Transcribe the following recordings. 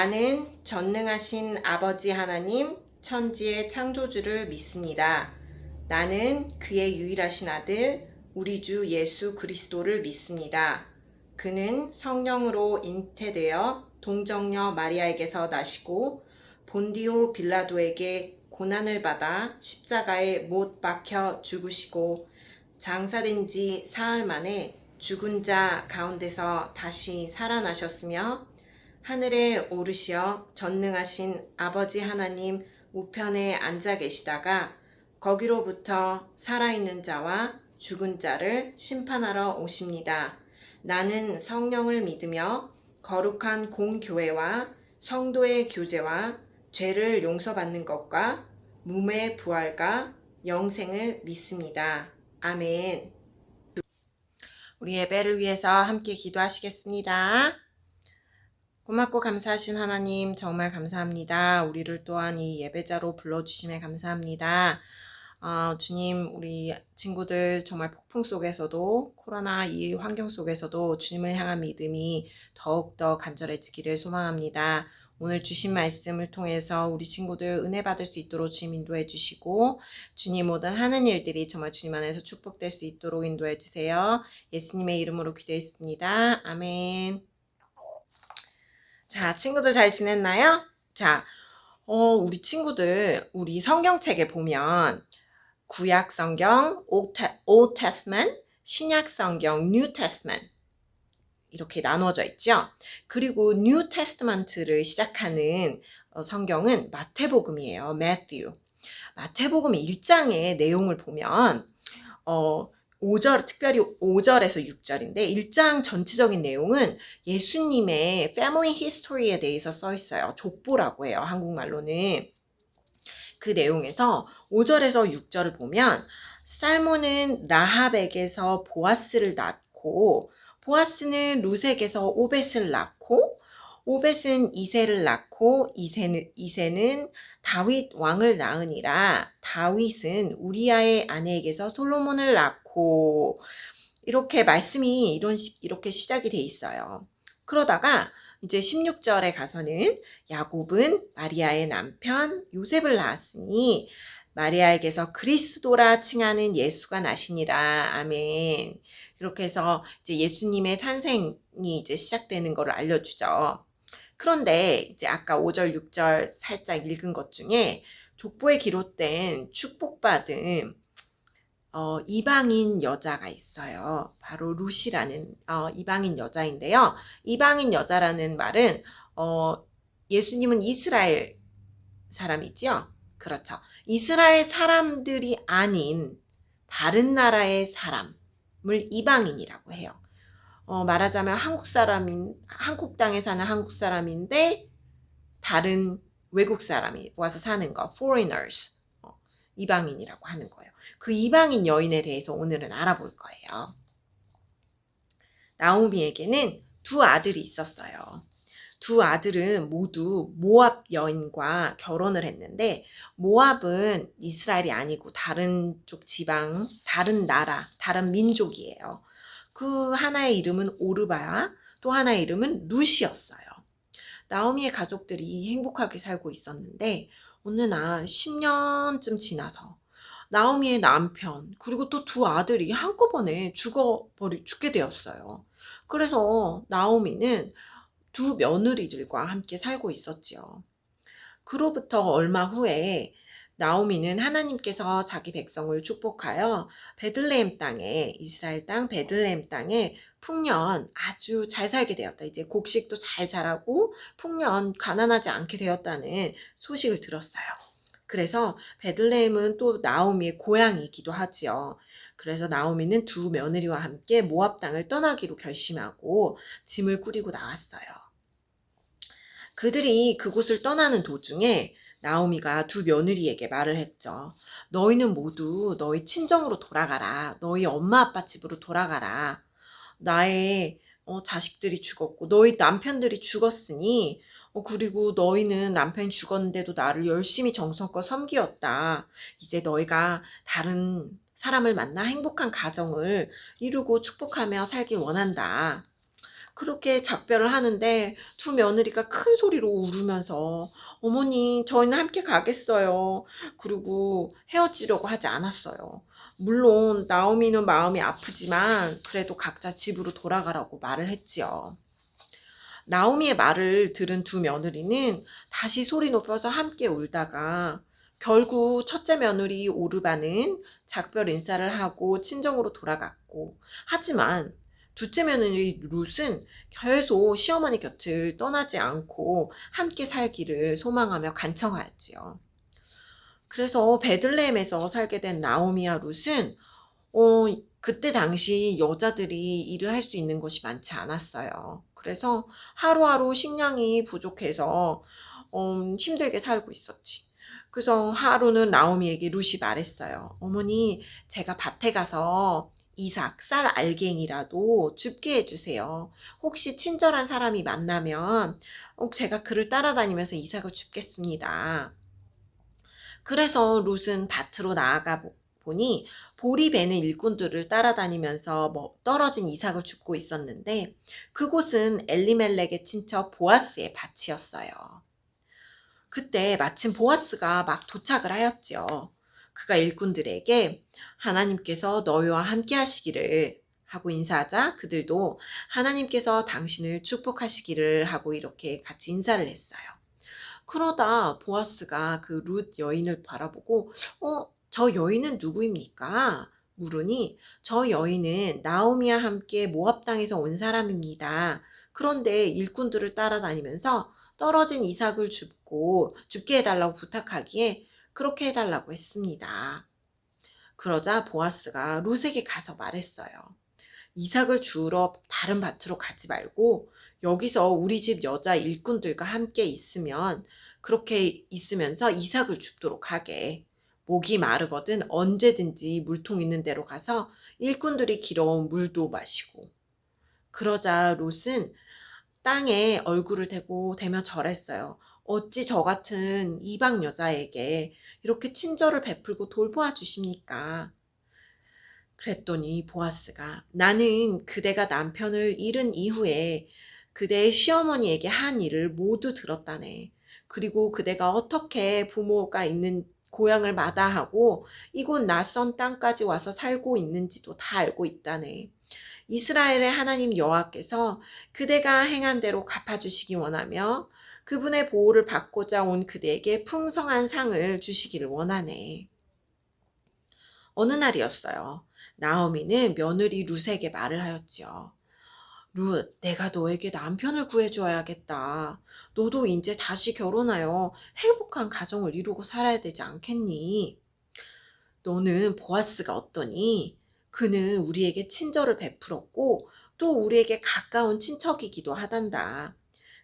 나는 전능하신 아버지 하나님, 천지의 창조주를 믿습니다. 나는 그의 유일하신 아들, 우리 주 예수 그리스도를 믿습니다. 그는 성령으로 잉태되어 동정녀 마리아에게서 나시고 본디오 빌라도에게 고난을 받아 십자가에 못 박혀 죽으시고 장사된 지 사흘 만에 죽은 자 가운데서 다시 살아나셨으며 하늘에 오르시어 전능하신 아버지 하나님 우편에 앉아 계시다가 거기로부터 살아있는 자와 죽은 자를 심판하러 오십니다. 나는 성령을 믿으며 거룩한 공교회와 성도의 교제와 죄를 용서받는 것과 몸의 부활과 영생을 믿습니다. 아멘. 우리 예배를 위해서 함께 기도하시겠습니다. 고맙고 감사하신 하나님 정말 감사합니다. 우리를 또한 이 예배자로 불러주심에 감사합니다. 주님, 우리 친구들 정말 폭풍 속에서도 코로나 이 환경 속에서도 주님을 향한 믿음이 더욱더 간절해지기를 소망합니다. 오늘 주신 말씀을 통해서 우리 친구들 은혜 받을 수 있도록 주님 인도해 주시고 주님 모든 하는 일들이 정말 주님 안에서 축복될 수 있도록 인도해 주세요. 예수님의 이름으로 기도했습니다. 아멘. 자, 친구들 잘 지냈나요? 자, 우리 친구들 우리 성경책에 보면 구약 성경 Old Testament, 신약 성경 New Testament 이렇게 나누어져 있죠. 그리고 New Testament를 시작하는 성경은 마태복음이에요. 마태복음 1장의 내용을 보면 5절, 특별히 5절에서 6절인데 1장 전체적인 내용은 예수님의 패밀리 히스토리에 대해서 써 있어요. 족보라고 해요. 한국말로는. 그 내용에서 5절에서 6절을 보면 살몬은 라합에게서 보아스를 낳고 보아스는 루색에서 오벳을 낳고 오벳은 이새를 낳고 이새는 다윗 왕을 낳으니라. 다윗은 우리아의 아내에게서 솔로몬을 낳고 이렇게 말씀이 이렇게 시작이 돼 있어요. 그러다가 이제 16절에 가서는 야곱은 마리아의 남편 요셉을 낳았으니 마리아에게서 그리스도라 칭하는 예수가 나시니라. 아멘. 이렇게 해서 이제 예수님의 탄생이 이제 시작되는 것을 알려주죠. 그런데 이제 아까 5절, 6절 살짝 읽은 것 중에 족보에 기록된 축복받은 이방인 여자가 있어요. 바로 루시라는 이방인 여자인데요. 이방인 여자라는 말은 예수님은 이스라엘 사람이죠. 그렇죠. 이스라엘 사람들이 아닌 다른 나라의 사람을 이방인이라고 해요. 말하자면 한국 땅에 사는 한국 사람인데 다른 외국 사람이 와서 사는 거, foreigners, 이방인이라고 하는 거예요. 그 이방인 여인에 대해서 오늘은 알아볼 거예요. 나오미에게는 두 아들이 있었어요. 두 아들은 모두 모압 여인과 결혼을 했는데 모압은 이스라엘이 아니고 다른 쪽 지방, 다른 나라, 다른 민족이에요. 그 하나의 이름은 오르바야, 또 하나의 이름은 룻이었어요. 나오미의 가족들이 행복하게 살고 있었는데 어느 날 10년쯤 지나서 나오미의 남편 그리고 또 두 아들이 한꺼번에 죽게 되었어요. 그래서 나오미는 두 며느리들과 함께 살고 있었지요. 그로부터 얼마 후에 나오미는 하나님께서 자기 백성을 축복하여 베들레헴 땅에 이스라엘 땅 베들레헴 땅에 풍년 아주 잘 살게 되었다. 이제 곡식도 잘 자라고 풍년 가난하지 않게 되었다는 소식을 들었어요. 그래서 베들레헴은 또 나오미의 고향이기도 하지요. 그래서 나오미는 두 며느리와 함께 모압 땅을 떠나기로 결심하고 짐을 꾸리고 나왔어요. 그들이 그곳을 떠나는 도중에 나오미가 두 며느리에게 말을 했죠. 너희는 모두 너희 친정으로 돌아가라. 너희 엄마 아빠 집으로 돌아가라. 나의 자식들이 죽었고 너희 남편들이 죽었으니 그리고 너희는 남편이 죽었는데도 나를 열심히 정성껏 섬기었다. 이제 너희가 다른 사람을 만나 행복한 가정을 이루고 축복하며 살길 원한다. 그렇게 작별을 하는데 두 며느리가 큰 소리로 울으면서 어머니, 저희는 함께 가겠어요. 그리고 헤어지려고 하지 않았어요. 물론 나오미는 마음이 아프지만 그래도 각자 집으로 돌아가라고 말을 했지요. 나오미의 말을 들은 두 며느리는 다시 소리 높여서 함께 울다가 결국 첫째 며느리 오르바는 작별 인사를 하고 친정으로 돌아갔고, 하지만 둘째 며느리 룻은 계속 시어머니 곁을 떠나지 않고 함께 살기를 소망하며 간청하였지요. 그래서 베들레헴에서 살게 된 나오미와 룻은 그때 당시 여자들이 일을 할 수 있는 것이 많지 않았어요. 그래서 하루하루 식량이 부족해서 힘들게 살고 있었지. 그래서 하루는 나오미에게 룻이 말했어요. 어머니, 제가 밭에 가서 이삭, 쌀 알갱이라도 줍게 해주세요. 혹시 친절한 사람이 만나면 제가 그를 따라다니면서 이삭을 줍겠습니다. 그래서 룻은 밭으로 나아가 보니 보리 베는 일꾼들을 따라다니면서 떨어진 이삭을 줍고 있었는데, 그곳은 엘리멜렉의 친척 보아스의 밭이었어요. 그때 마침 보아스가 막 도착을 하였지요. 그가 일꾼들에게 하나님께서 너희와 함께 하시기를 하고 인사하자 그들도 하나님께서 당신을 축복하시기를 하고 이렇게 같이 인사를 했어요. 그러다 보아스가 그 룻 여인을 바라보고 저 여인은 누구입니까? 물으니 저 여인은 나오미와 함께 모압 땅에서 온 사람입니다. 그런데 일꾼들을 따라다니면서 떨어진 이삭을 줍게 해달라고 부탁하기에 그렇게 해달라고 했습니다. 그러자 보아스가 룻에게 가서 말했어요. 이삭을 주우러 다른 밭으로 가지 말고 여기서 우리 집 여자 일꾼들과 함께 있으면 그렇게 있으면서 이삭을 줍도록 하게. 목이 마르거든 언제든지 물통 있는 데로 가서 일꾼들이 길어온 물도 마시고. 그러자 롯은 땅에 얼굴을 대며 절했어요. 어찌 저 같은 이방 여자에게 이렇게 친절을 베풀고 돌보아 주십니까? 그랬더니 보아스가 나는 그대가 남편을 잃은 이후에 그대의 시어머니에게 한 일을 모두 들었다네. 그리고 그대가 어떻게 부모가 있는 고향을 마다하고 이곳 낯선 땅까지 와서 살고 있는지도 다 알고 있다네. 이스라엘의 하나님 여호와께서 그대가 행한 대로 갚아주시기 원하며 그분의 보호를 받고자 온 그대에게 풍성한 상을 주시기를 원하네. 어느 날이었어요. 나오미는 며느리 룻에게 말을 하였지요. 룻, 내가 너에게 남편을 구해줘야겠다. 너도 이제 다시 결혼하여 행복한 가정을 이루고 살아야 되지 않겠니? 너는 보아스가 어떠니? 그는 우리에게 친절을 베풀었고 또 우리에게 가까운 친척이기도 하단다.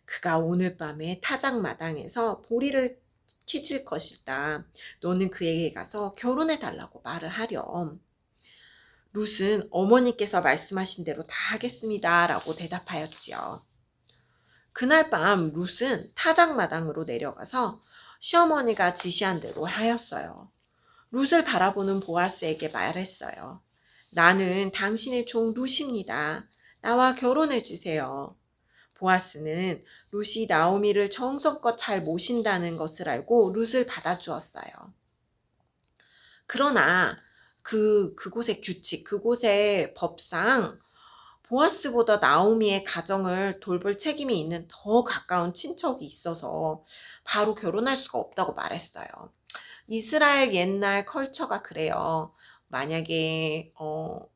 그가 오늘 밤에 타작마당에서 보리를 키질 것이다. 너는 그에게 가서 결혼해 달라고 말을 하렴. 룻은 어머니께서 말씀하신 대로 다 하겠습니다 라고 대답하였지요. 그날 밤 룻은 타작마당으로 내려가서 시어머니가 지시한 대로 하였어요. 룻을 바라보는 보아스에게 말했어요. 나는 당신의 종 룻입니다. 나와 결혼해 주세요. 보아스는 룻이 나오미를 정성껏 잘 모신다는 것을 알고 룻을 받아주었어요. 그러나 그곳의 규칙, 그곳의 법상 보아스보다 나오미의 가정을 돌볼 책임이 있는 더 가까운 친척이 있어서 바로 결혼할 수가 없다고 말했어요. 이스라엘 옛날 컬처가 그래요. 만약에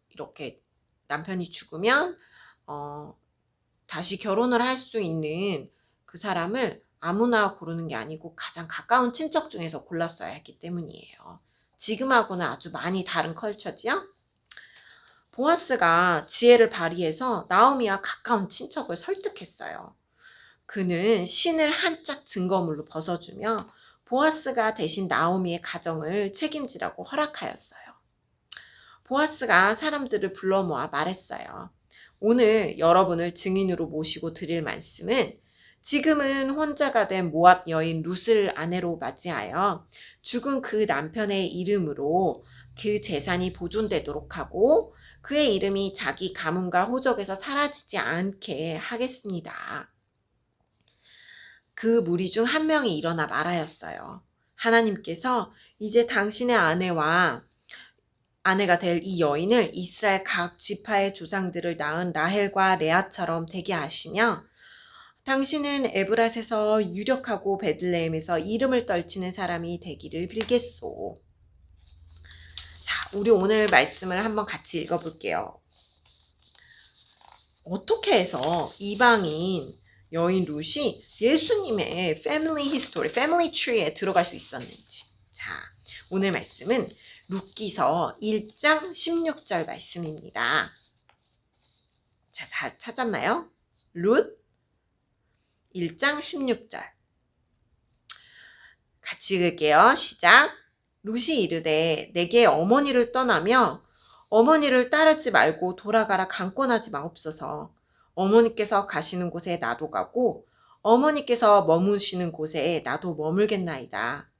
이렇게 남편이 죽으면 다시 결혼을 할 수 있는 그 사람을 아무나 고르는 게 아니고 가장 가까운 친척 중에서 골랐어야 했기 때문이에요. 지금하고는 아주 많이 다른 컬처지요? 보아스가 지혜를 발휘해서 나오미와 가까운 친척을 설득했어요. 그는 신을 한 짝 증거물로 벗어주며 보아스가 대신 나오미의 가정을 책임지라고 허락하였어요. 보아스가 사람들을 불러 모아 말했어요. 오늘 여러분을 증인으로 모시고 드릴 말씀은 지금은 혼자가 된 모압 여인 룻을 아내로 맞이하여 죽은 그 남편의 이름으로 그 재산이 보존되도록 하고 그의 이름이 자기 가문과 호적에서 사라지지 않게 하겠습니다. 그 무리 중 한 명이 일어나 말하였어요. 하나님께서 이제 당신의 아내가 될 이 여인을 이스라엘 각 지파의 조상들을 낳은 라헬과 레아처럼 되게 하시며 당신은 에브랏에서 유력하고 베들레헴에서 이름을 떨치는 사람이 되기를 빌겠소. 자, 우리 오늘 말씀을 한번 같이 읽어볼게요. 어떻게 해서 이방인 여인 룻이 예수님의 패밀리 히스토리, 패밀리 트리에 들어갈 수 있었는지. 자, 오늘 말씀은 룻기서 1장 16절 말씀입니다. 자, 다 찾았나요? 룻 1장 16절. 같이 읽을게요. 시작. 룻이 이르되 내게 어머니를 떠나며 어머니를 따르지 말고 돌아가라 강권하지 마옵소서. 어머니께서 가시는 곳에 나도 가고 어머니께서 머무시는 곳에 나도 머물겠나이다.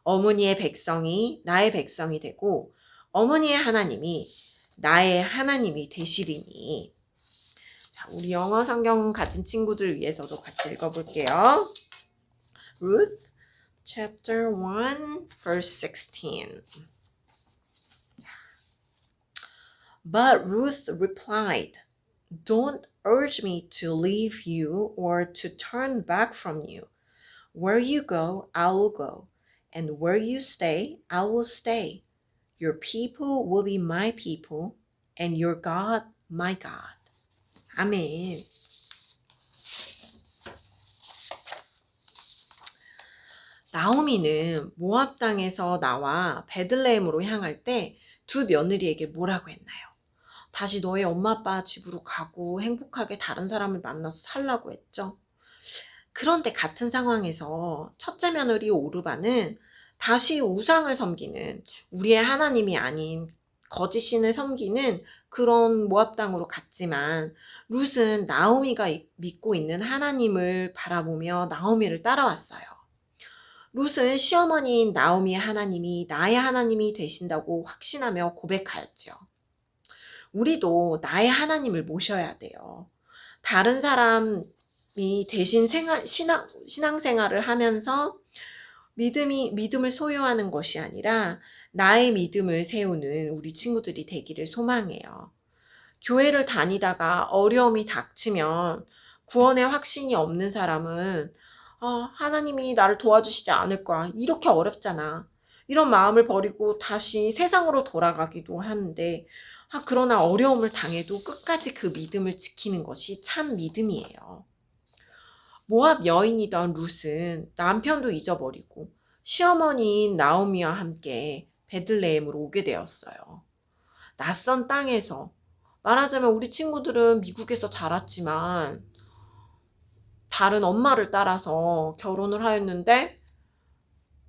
어머니의 백성이 나의 백성이 되고 어머니의 하나님이 나의 하나님이 되시리니. 자, 우리 영어 성경 가진 친구들 위해서도 같이 읽어볼게요. Ruth chapter 1 verse 16. But Ruth replied, "Don't urge me to leave you or to turn back from you. Where you go, I will go, and where you stay, I will stay. Your people will be my people, and your God my God." 아멘. 나오미는 모압 땅에서 나와 베들레헴으로 향할 때 두 며느리에게 뭐라고 했나요? 다시 너의 엄마 아빠 집으로 가고 행복하게 다른 사람을 만나서 살라고 했죠. 그런데 같은 상황에서 첫째 며느리 오르바는 다시 우상을 섬기는, 우리의 하나님이 아닌 거짓 신을 섬기는 그런 모압 땅으로 갔지만 룻은 나오미가 믿고 있는 하나님을 바라보며 나오미를 따라왔어요. 룻은 시어머니인 나오미의 하나님이 나의 하나님이 되신다고 확신하며 고백하였죠. 우리도 나의 하나님을 모셔야 돼요. 다른 사람이 대신 신앙생활을 하면서 믿음을 소유하는 것이 아니라 나의 믿음을 세우는 우리 친구들이 되기를 소망해요. 교회를 다니다가 어려움이 닥치면 구원의 확신이 없는 사람은 하나님이 나를 도와주시지 않을 거야. 이렇게 어렵잖아. 이런 마음을 버리고 다시 세상으로 돌아가기도 하는데 그러나 어려움을 당해도 끝까지 그 믿음을 지키는 것이 참 믿음이에요. 모압 여인이던 룻은 남편도 잊어버리고 시어머니인 나오미와 함께 베들레헴으로 오게 되었어요. 낯선 땅에서, 말하자면 우리 친구들은 미국에서 자랐지만 다른 엄마를 따라서 결혼을 하였는데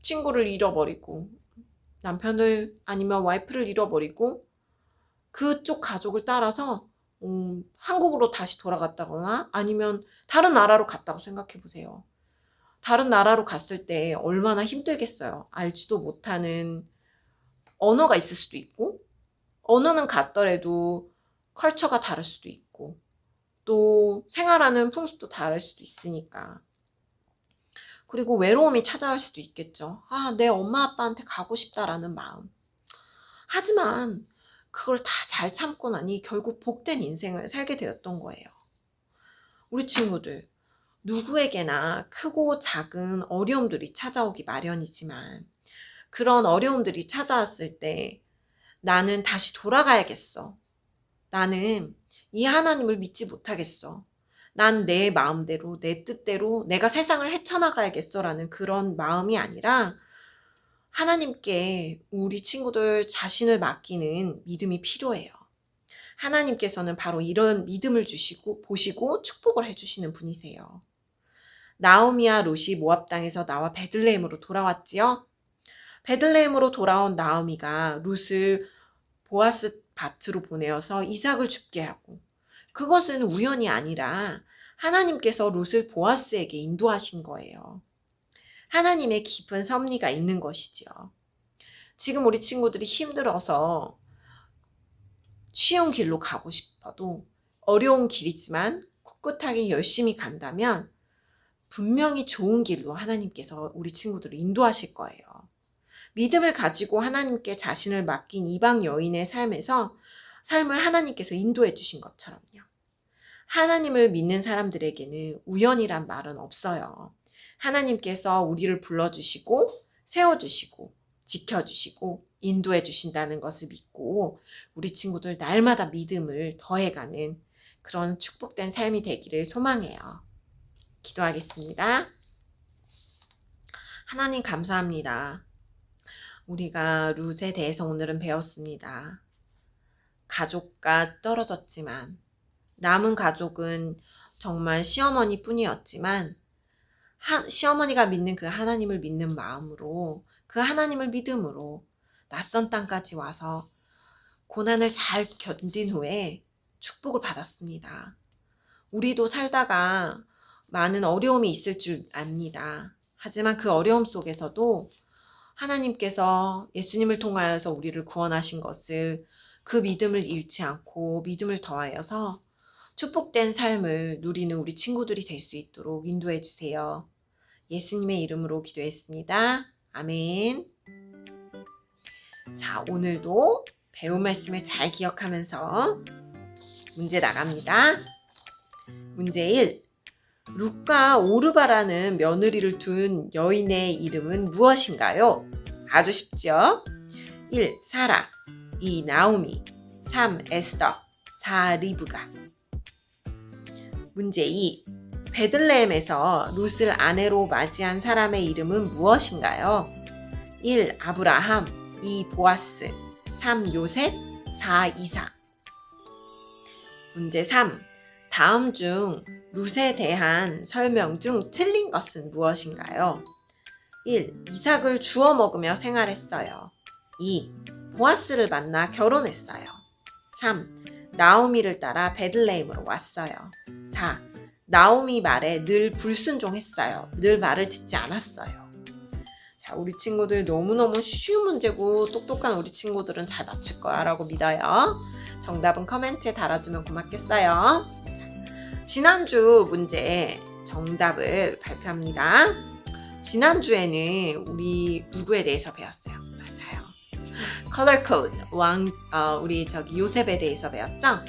친구를 잃어버리고 남편을 아니면 와이프를 잃어버리고 그쪽 가족을 따라서 한국으로 다시 돌아갔다거나 아니면 다른 나라로 갔다고 생각해 보세요. 다른 나라로 갔을 때 얼마나 힘들겠어요. 알지도 못하는 언어가 있을 수도 있고, 언어는 같더라도 컬처가 다를 수도 있고, 또 생활하는 풍습도 다를 수도 있으니까. 그리고 외로움이 찾아올 수도 있겠죠. 내 엄마 아빠한테 가고 싶다라는 마음. 하지만 그걸 다 잘 참고 나니 결국 복된 인생을 살게 되었던 거예요. 우리 친구들, 누구에게나 크고 작은 어려움들이 찾아오기 마련이지만 그런 어려움들이 찾아왔을 때 나는 다시 돌아가야겠어. 나는 이 하나님을 믿지 못하겠어. 난 내 마음대로, 내 뜻대로 내가 세상을 헤쳐나가야겠어라는 그런 마음이 아니라 하나님께 우리 친구들 자신을 맡기는 믿음이 필요해요. 하나님께서는 바로 이런 믿음을 보시고 축복을 해주시는 분이세요. 나오미와 룻이 모압 땅에서 나와 베들레헴으로 돌아왔지요. 베들레헴으로 돌아온 나오미가 룻을 보아스 밭으로 보내어서 이삭을 죽게 하고, 그것은 우연이 아니라 하나님께서 룻을 보아스에게 인도하신 거예요. 하나님의 깊은 섭리가 있는 것이죠. 지금 우리 친구들이 힘들어서 쉬운 길로 가고 싶어도 어려운 길이지만 꿋꿋하게 열심히 간다면 분명히 좋은 길로 하나님께서 우리 친구들을 인도하실 거예요. 믿음을 가지고 하나님께 자신을 맡긴 이방 여인의 삶을 하나님께서 인도해 주신 것처럼요. 하나님을 믿는 사람들에게는 우연이란 말은 없어요. 하나님께서 우리를 불러주시고 세워주시고 지켜주시고 인도해 주신다는 것을 믿고 우리 친구들 날마다 믿음을 더해가는 그런 축복된 삶이 되기를 소망해요. 기도하겠습니다. 하나님 감사합니다. 우리가 룻에 대해서 오늘은 배웠습니다. 가족과 떨어졌지만 남은 가족은 정말 시어머니 뿐이었지만 시어머니가 믿는 그 하나님을 믿는 마음으로 그 하나님을 믿음으로 낯선 땅까지 와서 고난을 잘 견딘 후에 축복을 받았습니다. 우리도 살다가 많은 어려움이 있을 줄 압니다. 하지만 그 어려움 속에서도 하나님께서 예수님을 통하여서 우리를 구원하신 것을 그 믿음을 잃지 않고 믿음을 더하여서 축복된 삶을 누리는 우리 친구들이 될 수 있도록 인도해 주세요. 예수님의 이름으로 기도했습니다. 아멘. 자, 오늘도 배운 말씀을 잘 기억하면서 문제 나갑니다. 문제 1. 룻과 오르바라는 며느리를 둔 여인의 이름은 무엇인가요? 아주 쉽죠? 1. 사라 2. 나오미 3. 에스더 4. 리브가. 문제 2. 베들레헴에서 룻을 아내로 맞이한 사람의 이름은 무엇인가요? 1. 아브라함 2. 보아스 3. 요셉 4. 이삭. 문제 3. 다음 중 룻에 대한 설명 중 틀린 것은 무엇인가요? 1. 이삭을 주워 먹으며 생활했어요. 2. 보아스를 만나 결혼했어요. 3. 나오미를 따라 베들레헴으로 왔어요. 4. 나오미 말에 늘 불순종했어요. 늘 말을 듣지 않았어요. 자, 우리 친구들 너무너무 쉬운 문제고 똑똑한 우리 친구들은 잘 맞출 거야 라고 믿어요. 정답은 코멘트에 달아주면 고맙겠어요. 지난주 문제 정답을 발표합니다. 지난주에는 우리 누구에 대해서 배웠어요? 맞아요. 컬러 코드 우리 요셉에 대해서 배웠죠?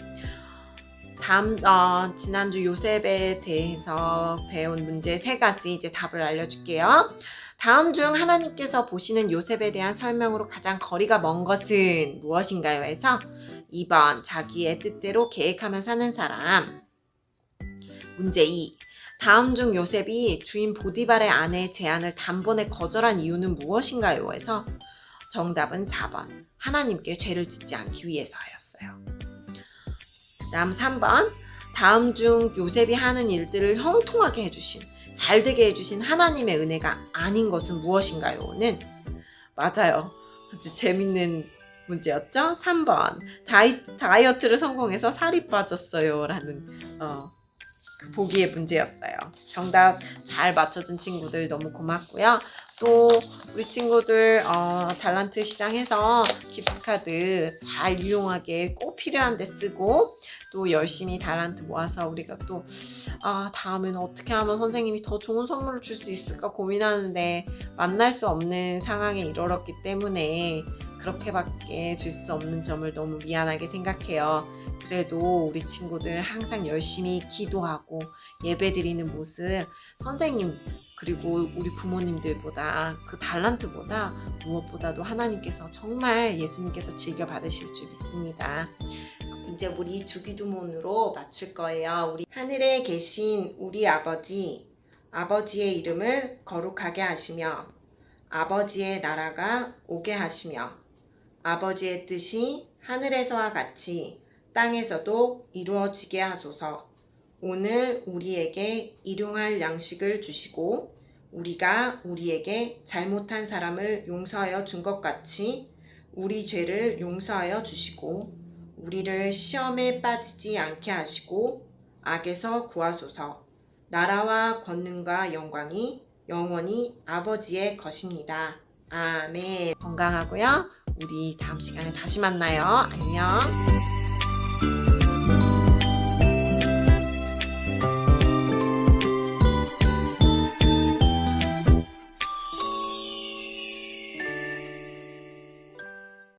지난주 요셉에 대해서 배운 문제 3가지 이제 답을 알려줄게요. 다음 중 하나님께서 보시는 요셉에 대한 설명으로 가장 거리가 먼 것은 무엇인가요? 해서 2번 자기의 뜻대로 계획하며 사는 사람. 문제 2. 다음 중 요셉이 주인 보디발의 아내의 제안을 단번에 거절한 이유는 무엇인가요? 해서 정답은 4번 하나님께 죄를 짓지 않기 위해서였어요. 그 다음 3번 다음 중 요셉이 하는 일들을 형통하게 해주신 잘되게 해주신 하나님의 은혜가 아닌 것은 무엇인가요?는 맞아요. 아주 재밌는 문제였죠? 3번 다이어트를 성공해서 살이 빠졌어요 라는 보기의 문제였어요. 정답 잘 맞춰준 친구들 너무 고맙고요. 또 우리 친구들 달란트 시장에서 깁스카드 잘 유용하게 꼭 필요한 데 쓰고 또 열심히 달란트 모아서 우리가 또 다음에는 어떻게 하면 선생님이 더 좋은 선물을 줄 수 있을까 고민하는데 만날 수 없는 상황에 이르렀기 때문에 그렇게밖에 줄 수 없는 점을 너무 미안하게 생각해요. 그래도 우리 친구들 항상 열심히 기도하고 예배드리는 모습 선생님 그리고 우리 부모님들보다 그 달란트보다 무엇보다도 하나님께서 정말 예수님께서 즐겨 받으실 줄 믿습니다. 이제 우리 주기도문으로 맞출 거예요. 우리 하늘에 계신 우리 아버지의 이름을 거룩하게 하시며 아버지의 나라가 오게 하시며 아버지의 뜻이 하늘에서와 같이 땅에서도 이루어지게 하소서. 오늘 우리에게 일용할 양식을 주시고 우리가 우리에게 잘못한 사람을 용서하여 준 것 같이 우리 죄를 용서하여 주시고 우리를 시험에 빠지지 않게 하시고 악에서 구하소서. 나라와 권능과 영광이 영원히 아버지의 것입니다. 아멘. 건강하고요. 우리 다음 시간에 다시 만나요. 안녕.